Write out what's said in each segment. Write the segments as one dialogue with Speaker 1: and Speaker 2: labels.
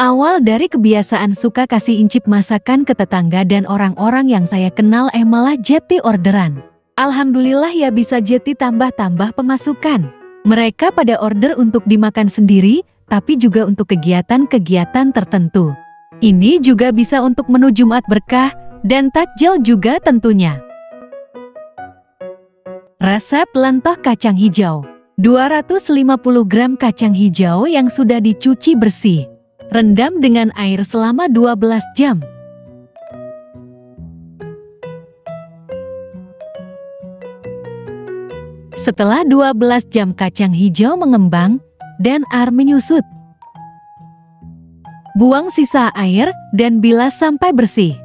Speaker 1: Awal dari kebiasaan suka kasih incip masakan ke tetangga dan orang-orang yang saya kenal malah jadi orderan. Alhamdulillah ya bisa jadi tambah-tambah pemasukan. Mereka pada order untuk dimakan sendiri, tapi juga untuk kegiatan-kegiatan tertentu. Ini juga bisa untuk menu Jumat berkah dan takjil juga tentunya. Resep lentoh kacang hijau. 250 gram kacang hijau yang sudah dicuci bersih. Rendam dengan air selama 12 jam. Setelah 12 jam kacang hijau mengembang dan air menyusut, buang sisa air dan bilas sampai bersih.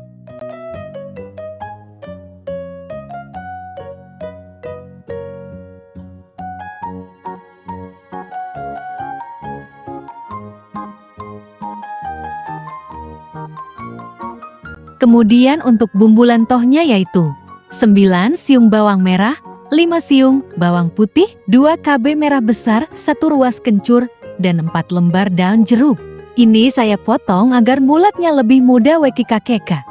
Speaker 1: Kemudian untuk bumbu lentohnya yaitu 9 siung bawang merah, 5 siung bawang putih, 2 KB merah besar, 1 ruas kencur, dan 4 lembar daun jeruk. Ini saya potong agar mulatnya lebih mudah keka.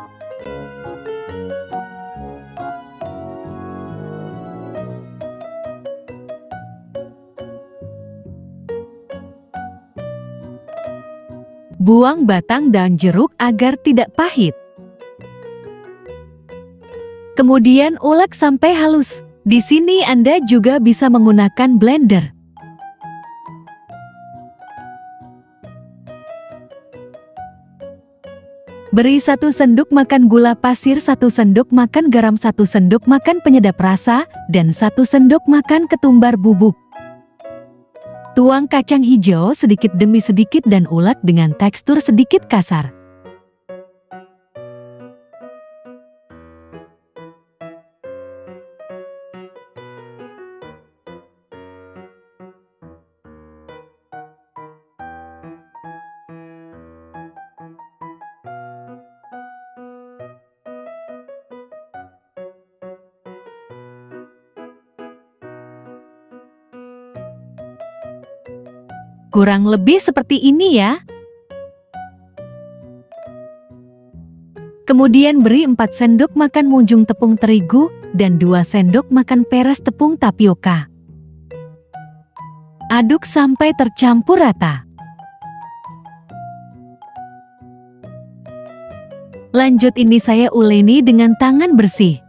Speaker 1: Buang batang daun jeruk agar tidak pahit. Kemudian ulek sampai halus. Di sini Anda juga bisa menggunakan blender. Beri 1 sendok makan gula pasir, 1 sendok makan garam, 1 sendok makan penyedap rasa, dan 1 sendok makan ketumbar bubuk. Tuang kacang hijau sedikit demi sedikit dan ulek dengan tekstur sedikit kasar. Kurang lebih seperti ini ya. Kemudian beri 4 sendok makan munjung tepung terigu dan 2 sendok makan peras tepung tapioka. Aduk sampai tercampur rata. Lanjut ini saya uleni dengan tangan bersih.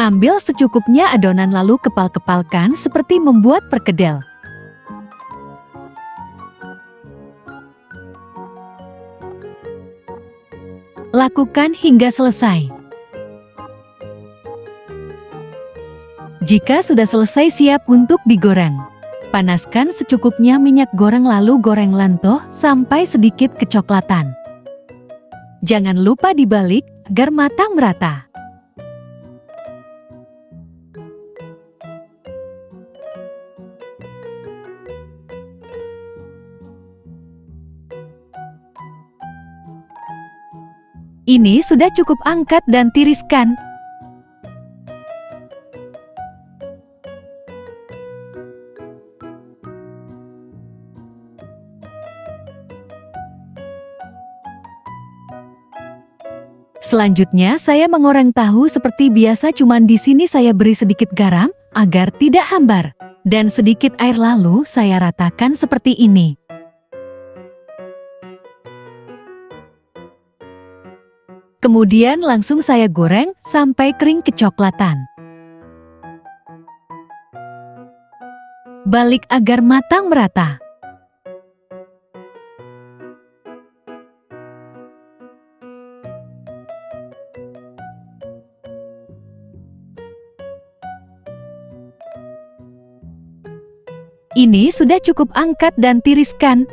Speaker 1: Ambil secukupnya adonan lalu kepal-kepalkan seperti membuat perkedel. Lakukan hingga selesai. Jika sudah selesai siap untuk digoreng, panaskan secukupnya minyak goreng lalu goreng lentoh sampai sedikit kecoklatan. Jangan lupa dibalik agar matang merata. Ini sudah cukup angkat dan tiriskan. Selanjutnya saya mengoreng tahu seperti biasa, cuman di sini saya beri sedikit garam agar tidak hambar dan sedikit air lalu saya ratakan seperti ini. Kemudian langsung saya goreng sampai kering kecoklatan. Balik agar matang merata. Ini sudah cukup angkat dan tiriskan.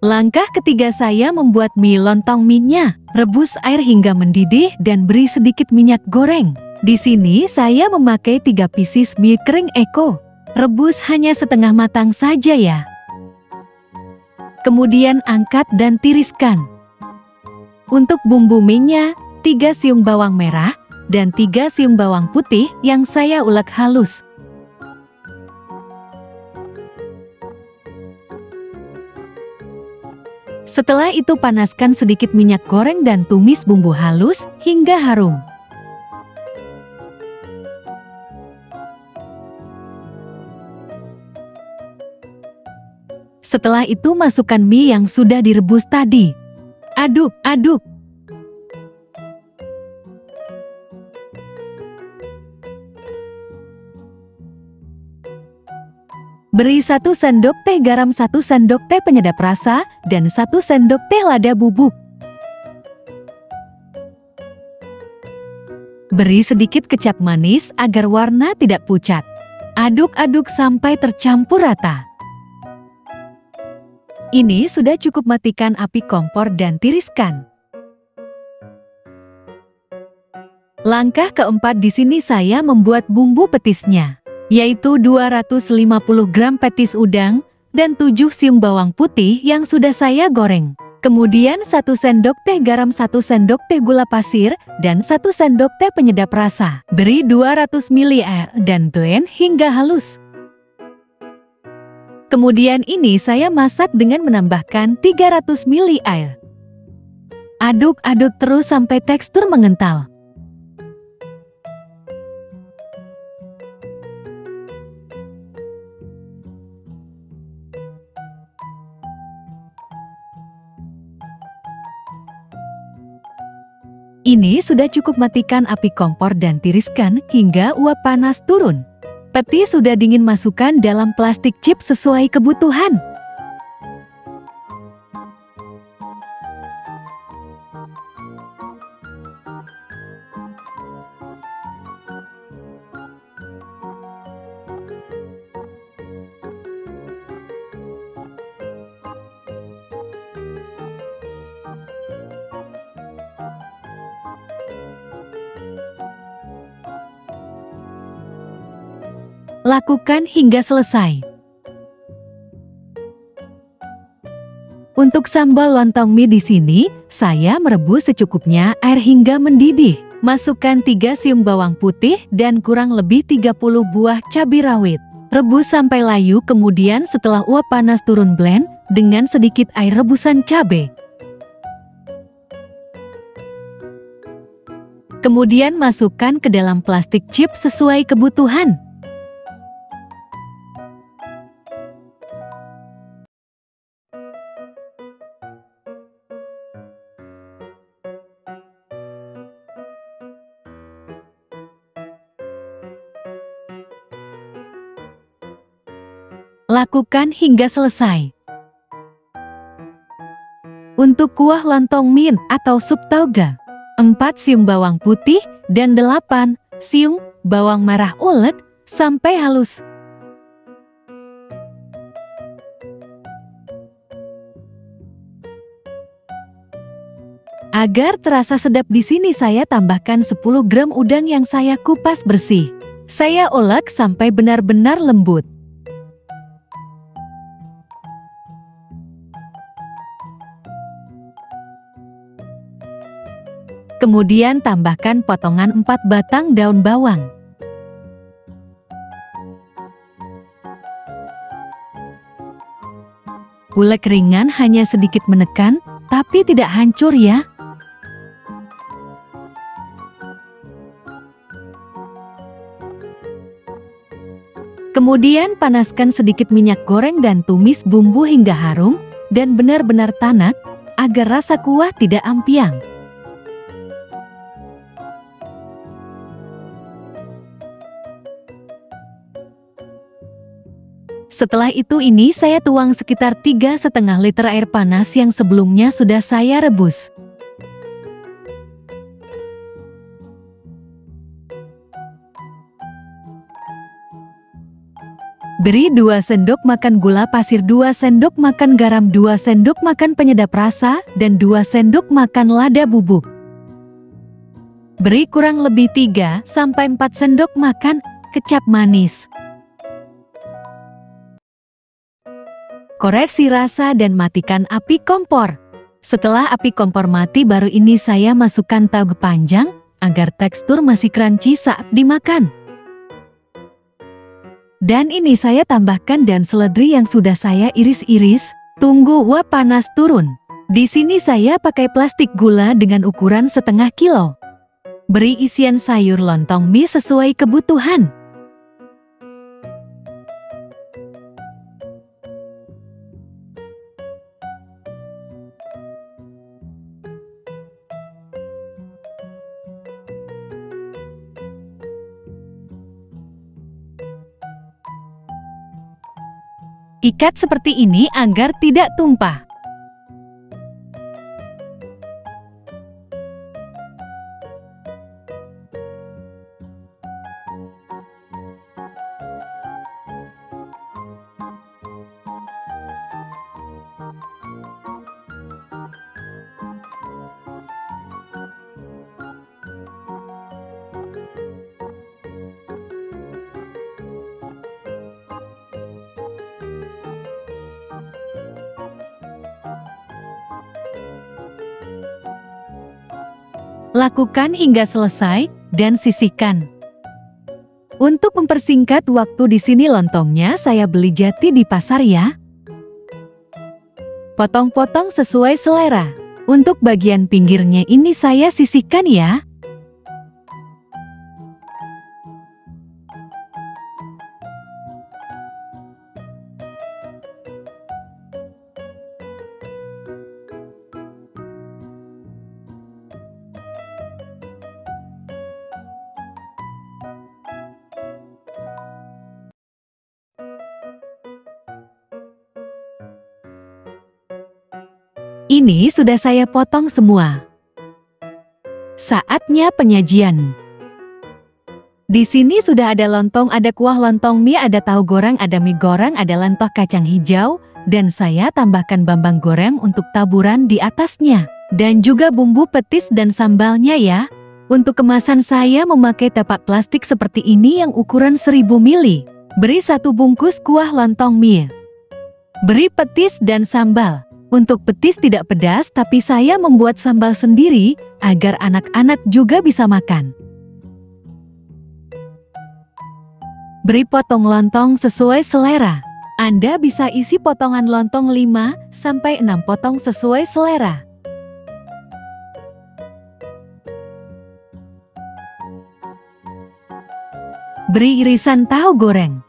Speaker 1: Langkah ketiga saya membuat mie lontong mie-nya. Rebus air hingga mendidih dan beri sedikit minyak goreng. Di sini saya memakai 3 pieces mie kering Eko. Rebus hanya setengah matang saja ya. Kemudian angkat dan tiriskan. Untuk bumbu mie-nya, 3 siung bawang merah, dan 3 siung bawang putih yang saya ulek halus. Setelah itu panaskan sedikit minyak goreng dan tumis bumbu halus hingga harum. Setelah itu masukkan mie yang sudah direbus tadi. Aduk. Beri 1 sendok teh garam, 1 sendok teh penyedap rasa, dan 1 sendok teh lada bubuk. Beri sedikit kecap manis agar warna tidak pucat. Aduk-aduk sampai tercampur rata. Ini sudah cukup, matikan api kompor dan tiriskan. Langkah keempat, di sini saya membuat bumbu petisnya, yaitu 250 gram petis udang dan 7 siung bawang putih yang sudah saya goreng. Kemudian 1 sendok teh garam, 1 sendok teh gula pasir, dan 1 sendok teh penyedap rasa. Beri 200 ml air dan blend hingga halus. Kemudian ini saya masak dengan menambahkan 300 ml air. Aduk-aduk terus sampai tekstur mengental. Ini sudah cukup, matikan api kompor dan tiriskan hingga uap panas turun. Petis sudah dingin, masukkan dalam plastik chip sesuai kebutuhan. Lakukan hingga selesai. Untuk sambal lontong mie di sini, saya merebus secukupnya air hingga mendidih. Masukkan 3 siung bawang putih dan kurang lebih 30 buah cabai rawit. Rebus sampai layu, kemudian setelah uap panas turun, blend dengan sedikit air rebusan cabai. Kemudian masukkan ke dalam plastik chip sesuai kebutuhan. Lakukan hingga selesai. Untuk kuah lontong mie atau sup toga, 4 siung bawang putih dan 8 siung bawang merah ulek sampai halus. Agar terasa sedap, di sini saya tambahkan 10 gram udang yang saya kupas bersih. Saya ulek sampai benar-benar lembut. Kemudian tambahkan potongan 4 batang daun bawang. Ulek ringan, hanya sedikit menekan, tapi tidak hancur ya. Kemudian panaskan sedikit minyak goreng dan tumis bumbu hingga harum dan benar-benar tanak agar rasa kuah tidak ampiang. Setelah itu ini saya tuang sekitar 3,5 liter air panas yang sebelumnya sudah saya rebus. Beri 2 sendok makan gula pasir, 2 sendok makan garam, 2 sendok makan penyedap rasa, dan 2 sendok makan lada bubuk. Beri kurang lebih 3-4 sendok makan kecap manis. Koreksi rasa dan matikan api kompor. Setelah api kompor mati, baru ini saya masukkan tahu panjang agar tekstur masih crunchy saat dimakan. Dan ini saya tambahkan dan seledri yang sudah saya iris-iris. Tunggu uap panas turun. Di sini saya pakai plastik gula dengan ukuran setengah kilo. Beri isian sayur lontong mie sesuai kebutuhan. Ikat seperti ini agar tidak tumpah. Lakukan hingga selesai dan sisihkan. Untuk mempersingkat waktu di sini lontongnya saya beli jati di pasar ya. Potong-potong sesuai selera. Untuk bagian pinggirnya ini saya sisihkan ya. Ini sudah saya potong semua. Saatnya penyajian. Di sini sudah ada lontong, ada kuah lontong mie, ada tahu goreng, ada mie goreng, ada lentok kacang hijau, dan saya tambahkan bawang goreng untuk taburan di atasnya. Dan juga bumbu petis dan sambalnya ya. Untuk kemasan saya memakai tapak plastik seperti ini yang ukuran 1000 ml. Beri 1 bungkus kuah lontong mie. Beri petis dan sambal. Untuk petis tidak pedas, tapi saya membuat sambal sendiri agar anak-anak juga bisa makan. Beri potong lontong sesuai selera. Anda bisa isi potongan lontong 5-6 potong sesuai selera. Beri irisan tahu goreng.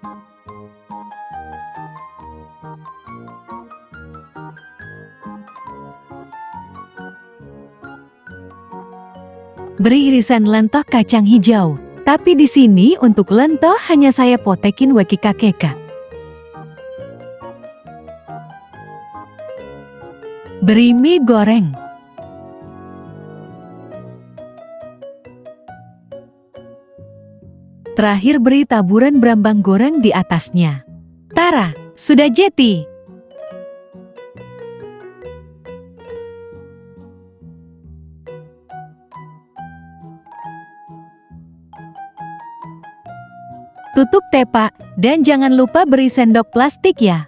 Speaker 1: Beri irisan lentok kacang hijau. Tapi di sini untuk lentok hanya saya potekin wkk. Beri mie goreng. Terakhir beri taburan brambang goreng di atasnya. Tara, sudah jadi. Tutup tepak, dan jangan lupa beri sendok plastik ya.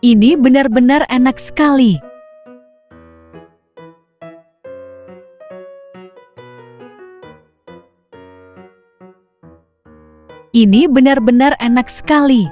Speaker 1: Ini benar-benar enak sekali. Ini benar-benar enak sekali.